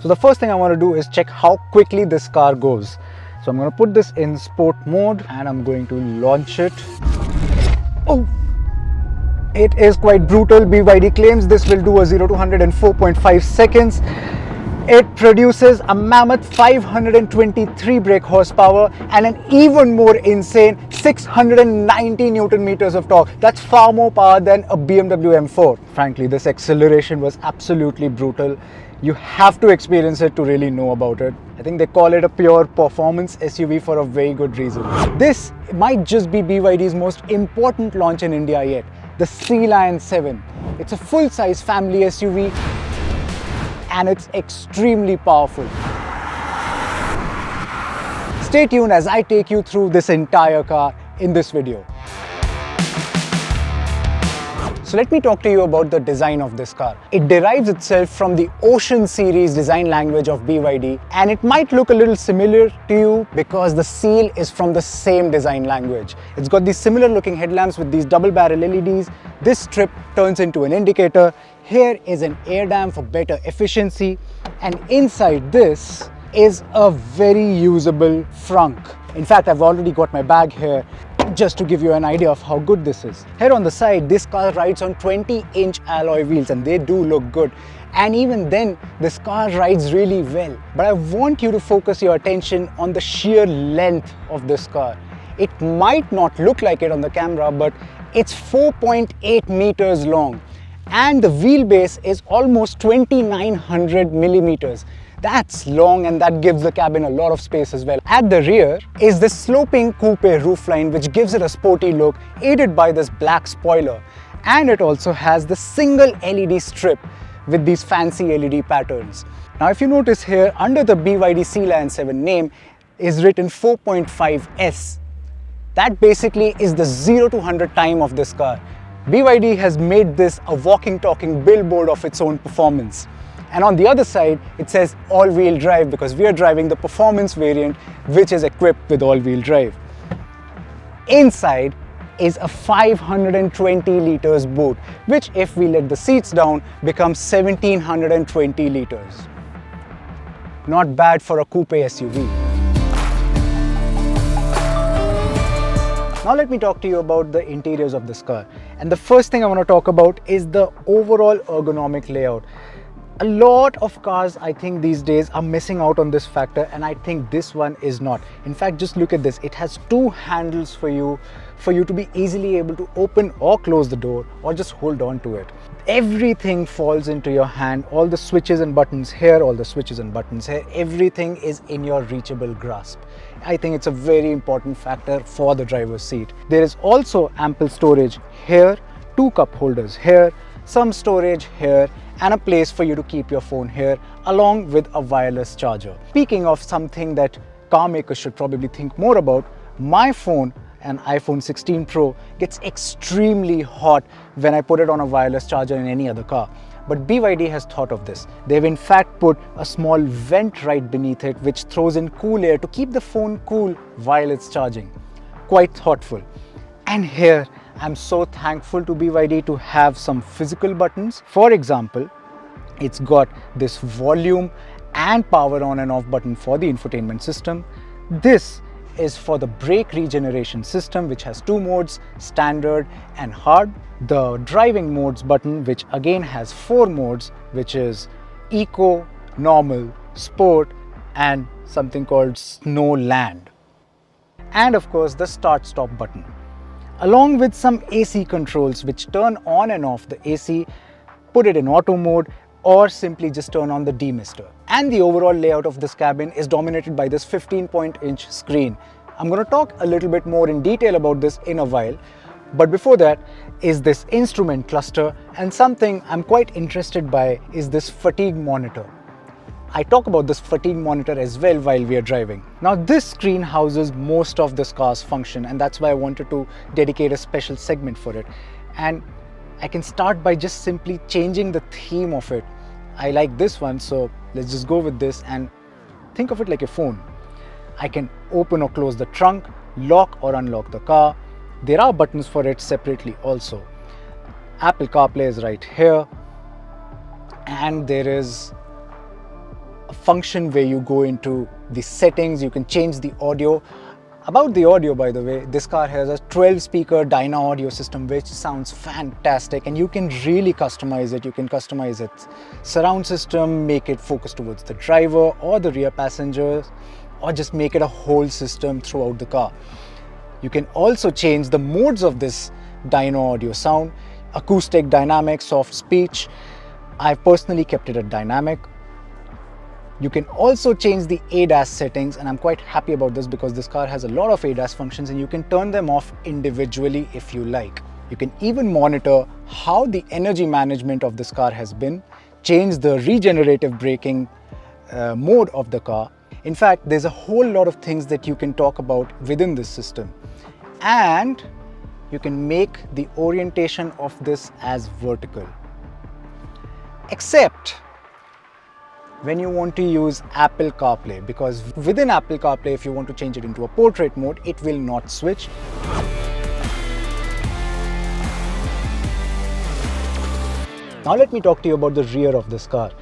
So the first thing I want to do is check how quickly this car goes. So I'm going to put this in sport mode and I'm going to launch it. Oh, it is quite brutal. BYD claims this will do a 0 to 100 in 4.5 seconds. It produces a mammoth 523 brake horsepower and an even more insane 690 Newton meters of torque. That's far more power than a BMW M4. Frankly, this acceleration was absolutely brutal. You have to experience it to really know about it. I think they call it a pure performance SUV for a very good reason. This might just be BYD's most important launch in India yet, the Sealion 7. It's a full-size family SUV and it's extremely powerful. Stay tuned as I take you through this entire car in this video. So let me talk to you about the design of this car. It derives itself from the Ocean series design language of BYD, and it might look a little similar to you because the seal is from the same design language. It's got these similar looking headlamps with these double barrel LEDs. This strip turns into an indicator. Here is an air dam for better efficiency, and inside this is a very usable frunk. In fact, I've already got my bag here just to give you an idea of how good this is. Here on the side, this car rides on 20-inch alloy wheels and they do look good. And even then, this car rides really well. But I want you to focus your attention on the sheer length of this car. It might not look like it on the camera, but it's 4.8 meters long. And the wheelbase is almost 2,900 millimeters. That's long and that gives the cabin a lot of space as well. At the rear is the sloping coupe roofline which gives it a sporty look, aided by this black spoiler. And it also has the single LED strip with these fancy LED patterns. Now if you notice here, under the BYD Sealion 7 name is written 4.5S. That basically is the 0 to 100 time of this car. BYD has made this a walking, talking billboard of its own performance. And on the other side, it says all-wheel drive because we are driving the performance variant which is equipped with all-wheel drive. Inside is a 520 liters boot, which if we let the seats down becomes 1720 liters. Not bad for a coupe SUV. Now let me talk to you about the interiors of this car. And the first thing I want to talk about is the overall ergonomic layout. A lot of cars, I think these days, are missing out on this factor, and I think this one is not. In fact, just look at this. It has two handles for you to be easily able to open or close the door or just hold on to it. Everything falls into your hand. All the switches and buttons here, all the switches and buttons here, everything is in your reachable grasp. I think it's a very important factor for the driver's seat. There is also ample storage here, two cup holders here, some storage here, and a place for you to keep your phone here, along with a wireless charger. Speaking of something that car makers should probably think more about, my phone, an iPhone 16 Pro, gets extremely hot when I put it on a wireless charger in any other car. But BYD has thought of this. They've in fact put a small vent right beneath it which throws in cool air to keep the phone cool while it's charging. Quite thoughtful. And here, I'm so thankful to BYD to have some physical buttons. For example, it's got this volume and power on and off button for the infotainment system. This is for the brake regeneration system, which has two modes, standard and hard. The driving modes button, which again has four modes, which is eco, normal, sport, and something called snow land. And of course, the start stop button, along with some AC controls which turn on and off the AC, put it in auto mode, or simply just turn on the demister. And the overall layout of this cabin is dominated by this 15-inch screen. I'm going to talk a little bit more in detail about this in a while, but before that is this instrument cluster, and something I'm quite interested by is this fatigue monitor. I talk about this fatigue monitor as well while we are driving. Now this screen houses most of this car's function, and that's why I wanted to dedicate a special segment for it. And I can start by just simply changing the theme of it. I like this one, so let's just go with this and think of it like a phone. I can open or close the trunk, lock or unlock the car. There are buttons for it separately also. Apple CarPlay is right here, and there is a function where you go into the settings, you can change the audio. About the audio, by the way, this car has a 12-speaker dyno audio system which sounds fantastic, and you can really customize it. You can customize its surround system, make it focus towards the driver or the rear passengers, or just make it a whole system throughout the car. You can also change the modes of this dyno audio sound: acoustic, dynamic, soft speech. I've personally kept it at dynamic. You can also change the ADAS settings, and I'm quite happy about this because this car has a lot of ADAS functions and you can turn them off individually if you like. You can even monitor how the energy management of this car has been, change the regenerative braking mode of the car. In fact, there's a whole lot of things that you can talk about within this system. And you can make the orientation of this as vertical. Except when you want to use Apple CarPlay, because within Apple CarPlay, if you want to change it into a portrait mode, it will not switch. Now let me talk to you about the rear of this car.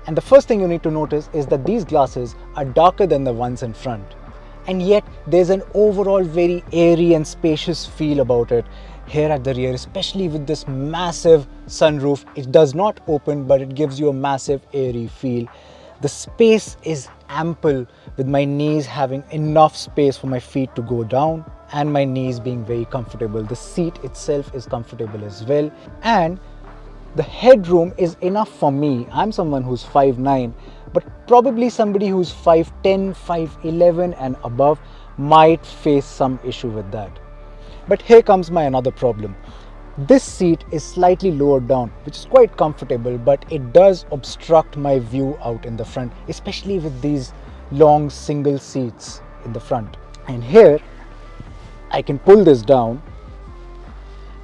And the first thing you need to notice is that these glasses are darker than the ones in front. And yet there's an overall very airy and spacious feel about it here at the rear, especially with this massive sunroof. It does not open, but it gives you a massive airy feel. The space is ample, with my knees having enough space for my feet to go down and my knees being very comfortable. The seat itself is comfortable as well, and the headroom is enough for me. I'm someone who's 5'9", but probably somebody who's 5'10", 5'11" and above might face some issue with that. But here comes my another problem. This seat is slightly lowered down, which is quite comfortable, but it does obstruct my view out in the front, especially with these long single seats in the front. And here, I can pull this down,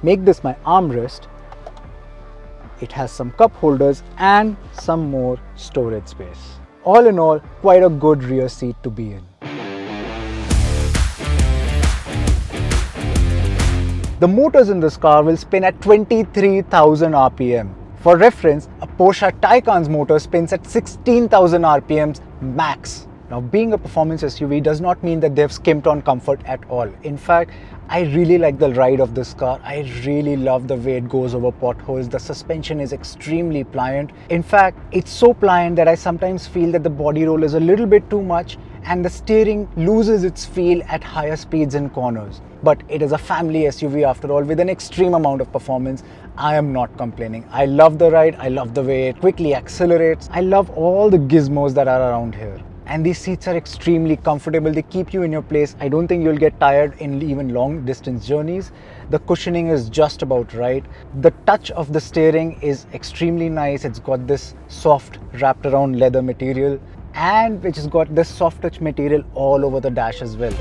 make this my armrest. It has some cup holders and some more storage space. All in all, quite a good rear seat to be in. The motors in this car will spin at 23,000 RPM. For reference, a Porsche Taycan's motor spins at 16,000 RPMs max. Now, being a performance SUV does not mean that they've skimped on comfort at all. In fact, I really like the ride of this car. I really love the way it goes over potholes. The suspension is extremely pliant. In fact, it's so pliant that I sometimes feel that the body roll is a little bit too much and the steering loses its feel at higher speeds in corners. But it is a family SUV after all, with an extreme amount of performance. I am not complaining. I love the ride. I love the way it quickly accelerates. I love all the gizmos that are around here. And these seats are extremely comfortable. They keep you in your place. I don't think you'll get tired in even long distance journeys. The cushioning is just about right. The touch of the steering is extremely nice. It's got this soft wrapped around leather material, and which has got this soft touch material all over the dash as well.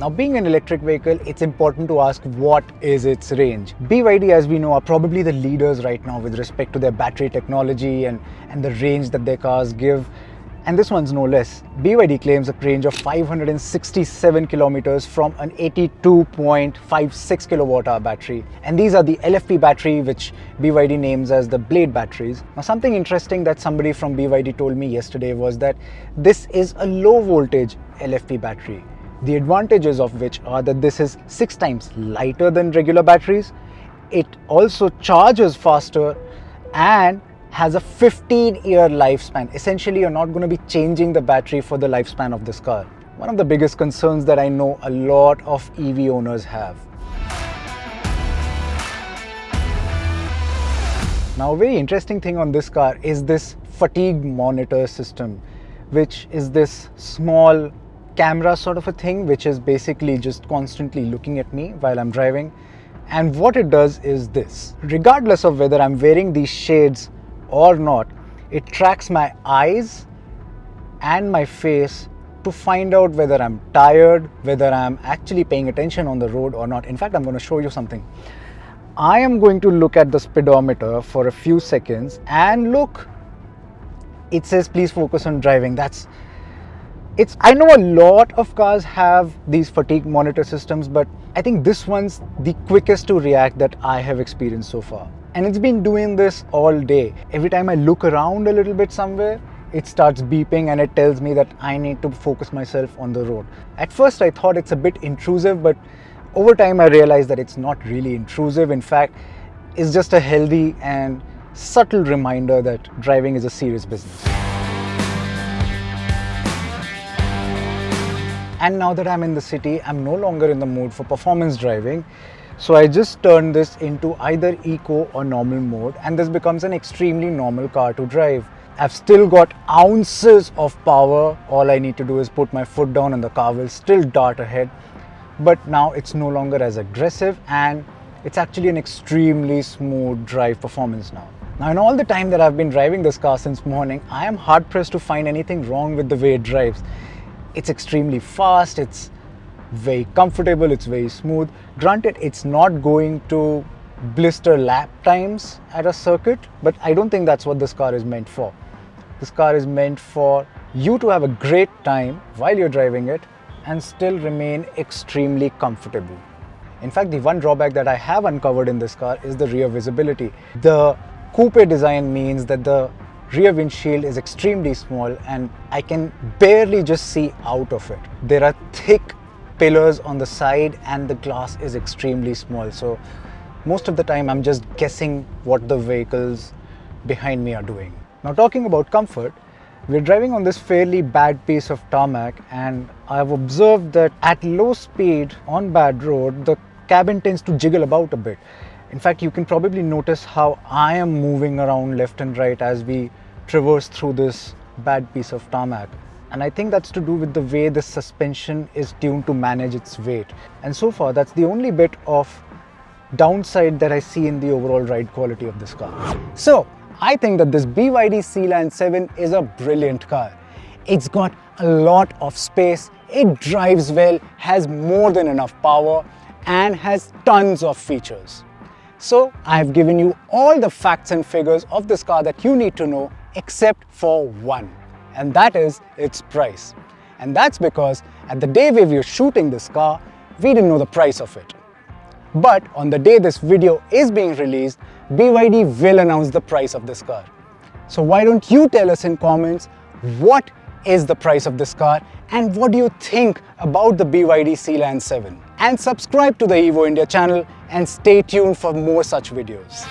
Now, being an electric vehicle, it's important to ask, what is its range? BYD, as we know, are probably the leaders right now with respect to their battery technology and the range that their cars give. And this one's no less. BYD claims a range of 567 kilometers from an 82.56 kilowatt hour battery. And these are the LFP battery, which BYD names as the Blade batteries. Now, something interesting that somebody from BYD told me yesterday was that this is a low voltage LFP battery. The advantages of which are that this is 6 times lighter than regular batteries. It also charges faster and has a 15-year lifespan. Essentially, you're not going to be changing the battery for the lifespan of this car. One of the biggest concerns that I know a lot of EV owners have. Now, a very interesting thing on this car is this fatigue monitor system, which is this small camera sort of a thing, which is basically just constantly looking at me while I'm driving. And what it does is this: regardless of whether I'm wearing these shades or not, it tracks my eyes and my face to find out whether I'm tired, whether I'm actually paying attention on the road or not. In fact, I'm going to show you something. I am going to look at the speedometer for a few seconds, and look, it says please focus on driving. I know a lot of cars have these fatigue monitor systems, but I think this one's the quickest to react that I have experienced so far. And it's been doing this all day. Every time I look around a little bit somewhere, it starts beeping and it tells me that I need to focus myself on the road. At first I thought it's a bit intrusive, but over time I realized that it's not really intrusive. In fact, it's just a healthy and subtle reminder that driving is a serious business. And now that I'm in the city, I'm no longer in the mood for performance driving. So I just turned this into either eco or normal mode, and this becomes an extremely normal car to drive. I've still got ounces of power. All I need to do is put my foot down and the car will still dart ahead. But now it's no longer as aggressive, and it's actually an extremely smooth drive performance now. Now, in all the time that I've been driving this car since morning, I am hard pressed to find anything wrong with the way it drives. It's extremely fast, it's very comfortable, it's very smooth. Granted, it's not going to blister lap times at a circuit, but I don't think that's what this car is meant for. This car is meant for you to have a great time while you're driving it and still remain extremely comfortable. In fact, the one drawback that I have uncovered in this car is the rear visibility. The coupe design means that the rear windshield is extremely small and I can barely just see out of it. There are thick pillars on the side and the glass is extremely small. So most of the time I'm just guessing what the vehicles behind me are doing. Now, talking about comfort, we're driving on this fairly bad piece of tarmac, and I've observed that at low speed on bad road, the cabin tends to jiggle about a bit. In fact, you can probably notice how I am moving around left and right as we traverse through this bad piece of tarmac. And I think that's to do with the way the suspension is tuned to manage its weight. And so far, that's the only bit of downside that I see in the overall ride quality of this car. So, I think that this BYD Sealion 7 is a brilliant car. It's got a lot of space, it drives well, has more than enough power, and has tons of features. So, I've given you all the facts and figures of this car that you need to know, except for one. And that is its price. And that's because at the day we were shooting this car, we didn't know the price of it. But on the day this video is being released, BYD will announce the price of this car. So why don't you tell us in comments what is the price of this car and what do you think about the BYD Sealion 7? And subscribe to the evoIndia channel and stay tuned for more such videos.